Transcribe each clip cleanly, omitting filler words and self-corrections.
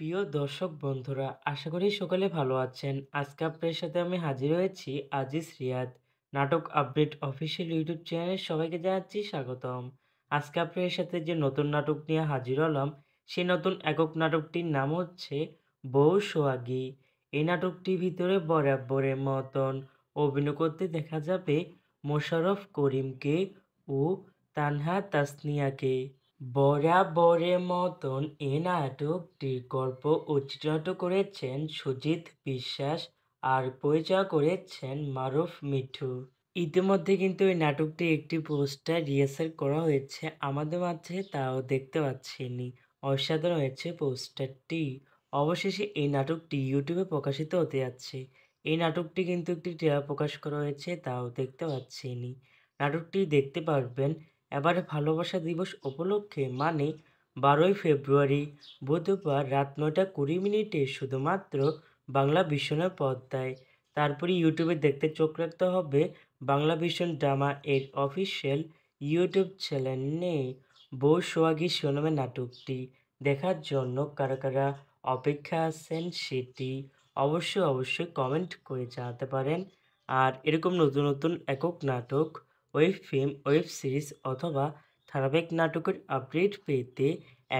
প্রিয় দর্শক বন্ধুরা, আশা করি সকলে ভালো আছেন। আজকে আপনাদের সাথে আমি হাজির হয়েছি আজিজ রিয়াদ। নাটক আপডেট অফিসিয়াল ইউটিউব চ্যানেলে সবাইকে জানাচ্ছি স্বাগতম। আজকে আপনাদের সাথে যে নতুন নাটক নিয়ে হাজির হলাম, সেই নতুন একক নাটকটির নাম হচ্ছে বউ সোহাগী। এই নাটকটির ভিতরে বরাবরের মতন অভিনয় করতে দেখা যাবে মোশাররফ করিমকে ও তানহা তাসনিয়াকে। বরাবরের মতন এ নাটকটির গল্প ও চিত্রনাট্য করেছেন সুজিত বিশ্বাস আর পরিচালনা করেছেন মারুফ মিঠু। ইতিমধ্যে কিন্তু এই নাটকটির একটি পোস্টার রিহার্সাল করা হয়েছে আমাদের মাঝে, তাও দেখতে পাচ্ছিনি। অসাধারণ হয়েছে পোস্টারটি। অবশেষে এই নাটকটি ইউটিউবে প্রকাশিত হতে যাচ্ছে। এই নাটকটি কিন্তু একটি ট্রেলার প্রকাশ করা হয়েছে, তাও দেখতে পাচ্ছিনি। নাটকটি দেখতে পারবেন এবারে ভালোবাসা দিবস উপলক্ষে, মানে 12ই ফেব্রুয়ারি বুধবার রাত 9টা 20 মিনিটে শুধুমাত্র বাংলা ভিশনের পর্দায়। তারপরে ইউটিউবে দেখতে চোখ রাখতে হবে বাংলা ভিশন ড্রামা এর অফিসিয়াল ইউটিউব চ্যানেলে। বউ সোহাগী শিরোনামের নাটকটি দেখার জন্য কারা কারা অপেক্ষা আছেন সেটি অবশ্যই কমেন্ট করে জানাতে পারেন। আর এরকম নতুন নতুন একক নাটক, ওয়েব ফিল্ম, ওয়েব সিরিজ অথবা ধারাবাহিক নাটকের আপডেট পেতে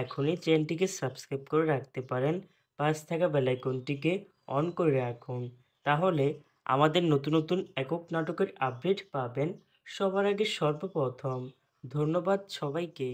এখনই চ্যানেলটিকে সাবস্ক্রাইব করে রাখতে পারেন। পাশ থাকা বেল আইকনটিকে অন করে রাখুন। তাহলে আমাদের নতুন নতুন একক নাটকের আপডেট পাবেন সবার আগে সর্বপ্রথম। ধন্যবাদ সবাইকে।